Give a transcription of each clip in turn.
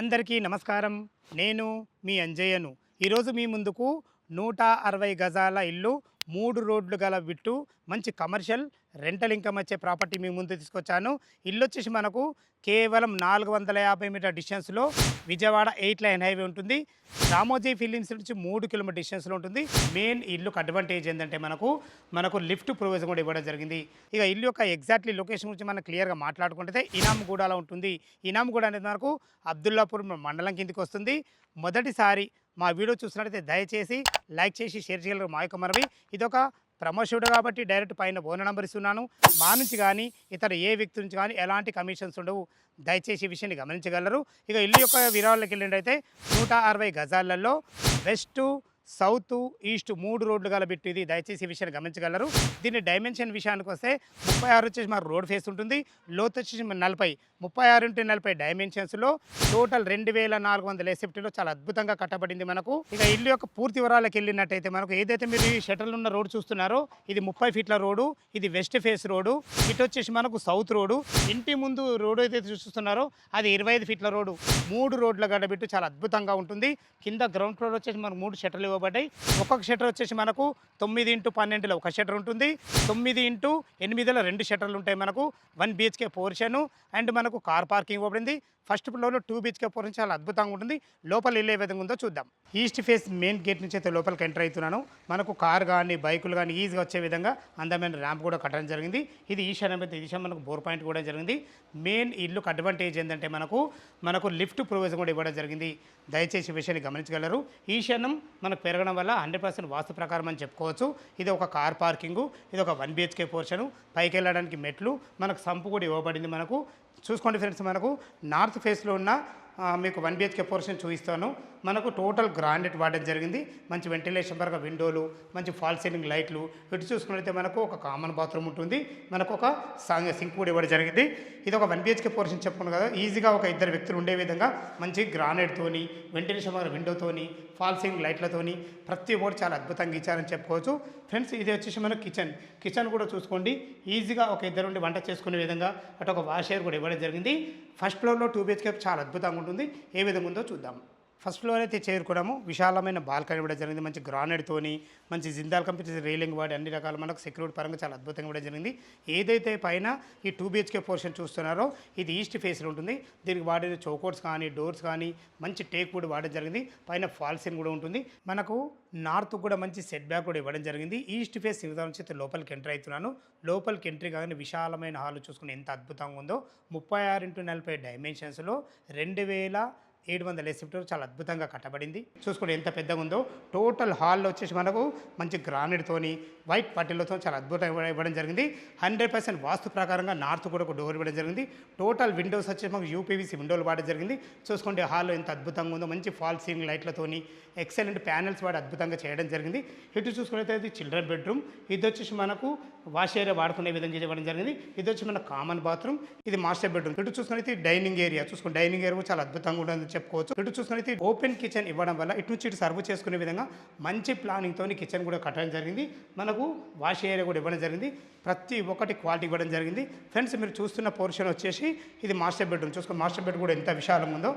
అందరికీ నమస్కారం. నేను మీ అంజయ్యను. ఈరోజు మీ ముందుకు 160 గజాల ఇల్లు, 3 రోడ్లు గల బిట్టు, మంచి కమర్షియల్ రెంటల్ ఇన్కమ్ వచ్చే ప్రాపర్టీ మీ ముందు తీసుకొచ్చాను. ఇల్లొచ్చేసి మనకు కేవలం 450 మీటర్ డిస్టెన్స్‌లో విజయవాడ 8 లైన్ హైవే ఉంటుంది. రామోజీ ఫిలిమ్స్ నుంచి 3 కిలోమీటర్ డిస్టెన్స్‌లో ఉంటుంది. మెయిన్ ఇల్లుకి అడ్వాంటేజ్ ఏందంటే మనకు లిఫ్ట్ ప్రొవిజన్ కూడా ఇవ్వడం జరిగింది. ఇక ఇల్లు యొక్క ఎగ్జాక్ట్‌లీ లొకేషన్ గురించి మనం క్లియర్‌గా మాట్లాడుకుంటే ఇనామ్‌గూడలో ఉంటుంది. ఇనామ్‌గూడ అనేది మనకు అబ్దుల్లాపూర్ మండలం కిందకి వస్తుంది. మొదటిసారి మా వీడియో చూస్తున్నట్లయితే దయచేసి లైక్ చేసి షేర్ చేయగలరు మా యొక్క మనవి. ఇదొక ప్రమోషన్ కాబట్టి డైరెక్ట్ పైన ఫోన్ నెంబర్ ఇస్తున్నాను. మా నుంచి కానీ ఇతర ఏ వ్యక్తి నుంచి కానీ ఎలాంటి కమిషన్స్ ఉండవు. దయచేసి ఈ విషయాన్ని గమనించగలరు. ఇక ఇల్లు యొక్క వివరాల్లోకి వెళ్ళినట్టయితే 160 గజాలలో వెస్ట్, సౌత్, ఈస్ట్ 3 రోడ్లు గల బిట్టు ఇది. దయచేసి ఈ విషయాన్ని గమనించగలరు. దీని డైమెన్షన్ విషయానికి వస్తే 36 వచ్చేసి మాకు రోడ్ ఫేస్ ఉంటుంది. లోతు వచ్చేసి 40, 36x40 డైమెన్షన్స్లో టోటల్ 2400 ఎస్ఎఫ్టీలో చాలా అద్భుతంగా కట్టబడింది మనకు. ఇక ఇల్లు యొక్క పూర్తి వివరాలకు వెళ్ళినట్టయితే మనకు ఏదైతే మీరు ఈ షటర్లు ఉన్న రోడ్ చూస్తున్నారో ఇది 30 ఫీట్ల రోడ్డు. ఇది వెస్ట్ ఫేస్ రోడ్డు. ఇటు వచ్చేసి మనకు సౌత్ రోడ్డు. ఇంటి ముందు రోడ్డు ఏదైతే చూస్తున్నారో అది 25 ఫీట్ల రోడ్డు. 3 రోడ్ల గడబిట్టు చాలా అద్భుతంగా ఉంటుంది. కింద గ్రౌండ్ ఫ్లోర్ వచ్చేసి మనకు 3 షటర్లు ఇవ్వబడ్డాయి. ఒక్కొక్క షటర్ వచ్చేసి మనకు 9x12లో ఒక షటర్ ఉంటుంది. 9x8లో 2 షటర్లు ఉంటాయి. మనకు 1 BHK పోర్షను అండ్ మనకు కార్ పార్కింగ్ ఇవ్వబడింది. ఫస్ట్ ఫ్లోర్లో 2 BHK పోర్షన్ చాలా అద్భుతంగా ఉంటుంది. లోపల ఇల్లు ఏ విధంగా ఉందో చూద్దాం. ఈస్ట్ ఫేస్ మెయిన్ గేట్ నుంచి అయితే లోపలికి ఎంటర్ అవుతున్నాను. మనకు కార్ కానీ బైకులు కానీ ఈజీగా వచ్చే విధంగా అందమైన ర్యాంప్ కూడా కట్టడం జరిగింది. ఇది ఈశాన్యం అయితే ఈశాన్యం మనకు బోర్ పాయింట్ కూడా జరిగింది. మెయిన్ ఇల్లుకు అడ్వాంటేజ్ ఏంటంటే మనకు లిఫ్ట్ ప్రొవిజన్ కూడా ఇవ్వడం జరిగింది. దయచేసి ఈ విషయాన్ని గమనించగలరు. ఈశాన్యం మనకు పెరగడం వల్ల 100% వాస్తు ప్రకారం అని చెప్పుకోవచ్చు. ఇది ఒక కార్ పార్కింగు, ఇది ఒక 1 BHK పోర్షను, పైకి వెళ్ళడానికి మెట్లు, మనకు సంపు కూడా ఇవ్వబడింది. మనకు చూసుకోండి ఫ్రెండ్స్, మనకు నార్త్ ఫేస్లో ఉన్న మీకు 1 BHK పోర్షన్ చూపిస్తాను. మనకు టోటల్ గ్రానైట్ వాడడం జరిగింది. మంచి వెంటిలేషన్ పరంగా విండోలు, మంచి ఫాల్ సీలింగ్ లైట్లు. ఇటు చూసుకున్నట్లయితే మనకు ఒక కామన్ బాత్రూమ్ ఉంటుంది. మనకు ఒక సింక్ కూడా ఇవ్వడం జరిగింది. ఇది ఒక 1 BHK పోర్షన్ చెప్పుకున్నాను కదా, ఈజీగా ఒక 2 వ్యక్తులు ఉండే విధంగా మంచి గ్రానైట్తోని, వెంటిలేషన్ పరంగా విండోతోని, ఫాల్ సీలింగ్ లైట్లతోని ప్రతి ఒక్కటి చాలా అద్భుతంగా ఇచ్చారని చెప్పుకోవచ్చు. ఫ్రెండ్స్, ఇది వచ్చేసి మనకు కిచెన్ కూడా చూసుకోండి. ఈజీగా ఒక 2 ఉండి వంట చేసుకునే విధంగా అటు ఒక వాష్ ఏర్ కూడా ఇవ్వడం జరిగింది. ఫస్ట్ ఫ్లోర్లో 2 BHK చాలా అద్భుతంగా ఉంటుంది. ఏ విధంగా ఉందో చూద్దాం. ఫస్ట్ ఫ్లోర్ అయితే చేరుకున్నాము. విశాలమైన బాల్కనీ ఇవ్వడం జరిగింది. మంచి గ్రానైట్తోని, మంచి జిందాల్ కంపెనీ రైలింగ్ వాడి అన్ని రకాల మనకు సెక్యూరిటీ పరంగా చాలా అద్భుతంగా ఇవ్వడం జరిగింది. ఏదైతే పైన ఈ 2 BHK పోర్షన్ చూస్తున్నారో ఇది ఈస్ట్ ఫేస్లో ఉంటుంది. దీనికి వాడిన చౌకోట్స్ కానీ డోర్స్ కానీ మంచి టేక్ కూడా వాడడం జరిగింది. పైన ఫాల్ సీలింగ్ కూడా ఉంటుంది. మనకు నార్త్ కూడా మంచి సెట్ బ్యాక్ కూడా ఇవ్వడం జరిగింది. ఈస్ట్ ఫేస్ విధానం నుంచి అయితే లోపలికి ఎంటర్ అవుతున్నాను. లోపలికి ఎంట్రీ కానీ విశాలమైన హాల్ చూసుకుని ఎంత అద్భుతంగా ఉందో. 36x40 డైమెన్షన్స్లో 2700 ఎస్ఎఫ్టీలో చాలా అద్భుతంగా కట్టబడింది. చూసుకోండి ఎంత పెద్దగా ఉందో. టోటల్ హాల్లో వచ్చేసి మనకు మంచి గ్రానైట్తోని, వైట్ పట్టీలతో చాలా అద్భుతంగా ఇవ్వడం జరిగింది. 100% వాస్తు ప్రకారంగా నార్త్ కూడా ఒక డోర్ ఇవ్వడం జరిగింది. టోటల్ విండోస్ వచ్చేసి మనకు UPVC విండోలు వాడడం జరిగింది. చూసుకోండి హాల్లో ఎంత అద్భుతంగా ఉందో. మంచి ఫాల్ సీలింగ్ లైట్లతోని ఎక్సలెంట్ ప్యానెల్స్ వాడి అద్భుతంగా చేయడం జరిగింది. ఇటు చూసుకున్నట్లయితే ఇది చిల్డ్రన్ బెడ్రూమ్. ఇది వచ్చేసి మనకు వాష్ ఏరియా వాడుకునే విధంగా ఇవ్వడం జరిగింది. ఇది వచ్చి మన కామన్ బాత్రూమ్. ఇది మాస్టర్ బెడ్రూమ్. ఇటు చూసుకున్నట్లయితే డైనింగ్ ఏరియా. చూసుకోండి డైనింగ్ ఏరియా చాలా అద్భుతంగా ఉంటుంది చెప్పుకోవచ్చు. ఇటు చూసుకున్నట్లయితే ఓపెన్ కిచెన్ ఇవ్వడం వల్ల ఇటు నుంచి ఇటు సర్వ్ చేసుకునే విధంగా మంచి ప్లానింగ్తో కిచెన్ కూడా కట్టడం జరిగింది. మనకు వాష్ ఏరియా కూడా ఇవ్వడం జరిగింది. ప్రతి ఒక్కటి క్వాలిటీ ఇవ్వడం జరిగింది. ఫ్రెండ్స్, మీరు చూస్తున్న పోర్షన్ వచ్చేసి ఇది మాస్టర్ బెడ్రూమ్. చూసుకోండి మాస్టర్ బెడ్ కూడా ఎంత విశాలంగా ఉందో.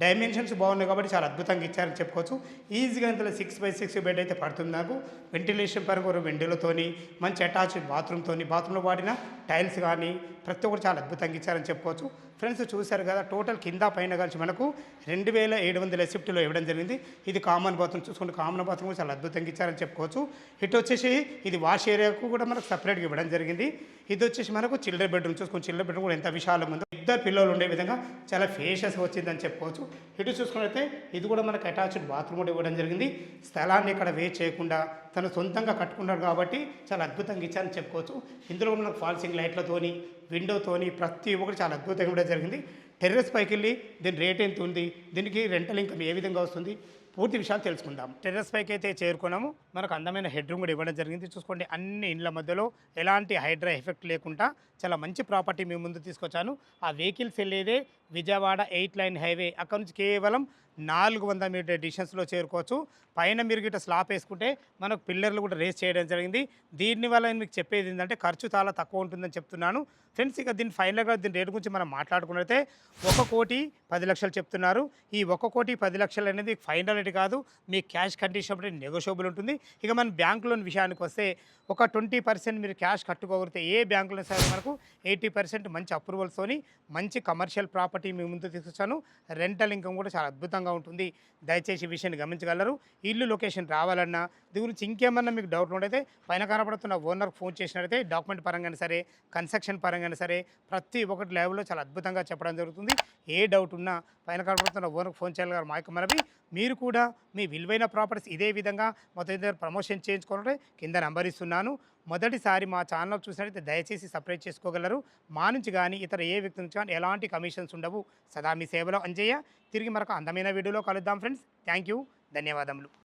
డైమెన్షన్స్ బాగున్నాయి కాబట్టి చాలా అద్భుతంగా ఇచ్చారని చెప్పుకోవచ్చు. ఈజీగా ఇంతలో 6x6 బెడ్ అయితే పడుతుంది. నాకు వెంటిలేషన్ పరంగా విండోలతోని, మంచి అటాచ్డ్ బాత్రూమ్తోని, బాత్రూంలో వాడిన టైల్స్ కానీ ప్రతి ఒక్కటి చాలా అద్భుతంగా ఇచ్చారని చెప్పుకోవచ్చు. ఫ్రెండ్స్, చూశారు కదా, టోటల్ కింద పైన కలిసి మనకు 2700 ఎస్ఎఫ్టీలో ఇవ్వడం జరిగింది. ఇది కామన్ బాత్రూమ్. చూసుకుంటే కామన్ బాత్రూమ్ కూడా చాలా అద్భుతంగా ఇచ్చారని చెప్పుకోవచ్చు. ఇటు వచ్చేసి ఇది వాష్ ఏరియాకు కూడా మనకు సపరేట్గా ఇవ్వడం జరిగింది. ఇది వచ్చేసి మనకు చిల్డ్రన్ బెడ్రూమ్. చూసుకుని చిల్డ్రన్ బెడ్రూమ్ కూడా ఎంత విశాలంగా ఉందో. 2 పిల్లలు ఉండే విధంగా చాలా ఫేషియస్గా వచ్చిందని చెప్పుకోవచ్చు. ఇటు చూసుకున్నట్లయితే ఇది కూడా మనకు అటాచ్డ్ బాత్రూమ్ కూడా ఇవ్వడం జరిగింది. స్థలాన్ని ఇక్కడ వేస్ట్ చేయకుండా తను సొంతంగా కట్టుకున్నాడు కాబట్టి చాలా అద్భుతంగా ఇచ్చారని చెప్పుకోవచ్చు. ఇందులో మనకు ఫాల్ సీలింగ్ లైట్లతోని, విండోతోని ప్రతి ఒక్కటి చాలా అద్భుతంగా ఇవ్వడం జరిగింది. టెర్రస్ పైకి వెళ్ళి దీని రేట్ ఎంత ఉంది, దీనికి రెంటల్ ఇన్కమ్ ఏ విధంగా వస్తుంది, పూర్తి విషయాలు తెలుసుకుందాం. టెర్రస్ పైకి అయితే చేరుకున్నాము. మనకు అందమైన హెడ్ రూమ్ కూడా ఇవ్వడం జరిగింది. చూసుకోండి, అన్ని ఇండ్ల మధ్యలో ఎలాంటి హైడ్రా ఎఫెక్ట్ లేకుండా చాలా మంచి ప్రాపర్టీ మీ ముందు తీసుకొచ్చాను. ఆ వెహికల్స్ వెళ్ళేదే విజయవాడ 8 లైన్ హైవే. అక్కడ నుంచి కేవలం 400 మీటర్ డిస్టెన్స్లో చేరుకోవచ్చు. పైన మీరు గిట్ట స్లాప్ వేసుకుంటే మనకు పిల్లర్లు కూడా రేస్ చేయడం జరిగింది. దీనివల్ల నేను మీకు చెప్పేది ఏంటంటే ఖర్చు చాలా తక్కువ ఉంటుందని చెప్తున్నాను ఫ్రెండ్స్. ఇక దీని ఫైనల్గా దీని రేటు గురించి మనం మాట్లాడుకున్నట్లయితే 1,10,00,000 చెప్తున్నారు. ఈ 1,10,00,000 అనేది ఫైనల్ రేట్ కాదు, మీ క్యాష్ కండిషన్ బట్టి నెగోషియబుల్ ఉంటుంది. ఇక మన బ్యాంక్ లోన్ విషయానికి వస్తే ఒక 20% మీరు క్యాష్ కట్టుకోగలిగితే ఏ బ్యాంకులో సరే మనకు 80% మంచి అప్రూవల్స్తోని మంచి కమర్షియల్ ప్రాపర్టీ మీ ముందు తీసుకొచ్చాను. రెంటల్ ఇన్కమ్ కూడా చాలా అద్భుతంగా ఉంటుంది. దయచేసి ఈ విషయాన్ని గమనించగలరు. ఇల్లు లొకేషన్ రావాలన్నా దీని గురించి ఇంకేమన్నా మీకు డౌట్ ఉండైతే పైన కనపడుతున్న ఓనర్కి ఫోన్ చేసినట్లయితే డాక్యుమెంట్ పరంగానే సరే, కన్స్ట్రక్షన్ పరంగానే సరే ప్రతి ఒక్కటి లైవ్లో చాలా అద్భుతంగా చెప్పడం జరుగుతుంది. ఏ డౌట్ ఉన్నా పైన కనపడుతున్న ఓనర్కి ఫోన్ చేయగలరు. మా యొక్క మనవి మీరు కూడా మీ విలువైన ప్రాపర్టీస్ ఇదే విధంగా మొత్తం దగ్గర ప్రమోషన్ చేయించుకోవాలంటే కింద నంబర్ ఇస్తున్నాను. మొదటిసారి మా ఛానల్ చూసినట్లయితే దయచేసి సబ్స్క్రైబ్ చేసుకోగలరు. మా నుంచి కానీ ఇతర ఏ వ్యక్తి నుంచి కానీ ఎలాంటి కమిషన్స్ ఉండవు. సదా మీ సేవలో అంజయ్య. తిరిగి మరొక అందమైన వీడియోలో కలుద్దాం ఫ్రెండ్స్. థ్యాంక్ యూ, ధన్యవాదములు.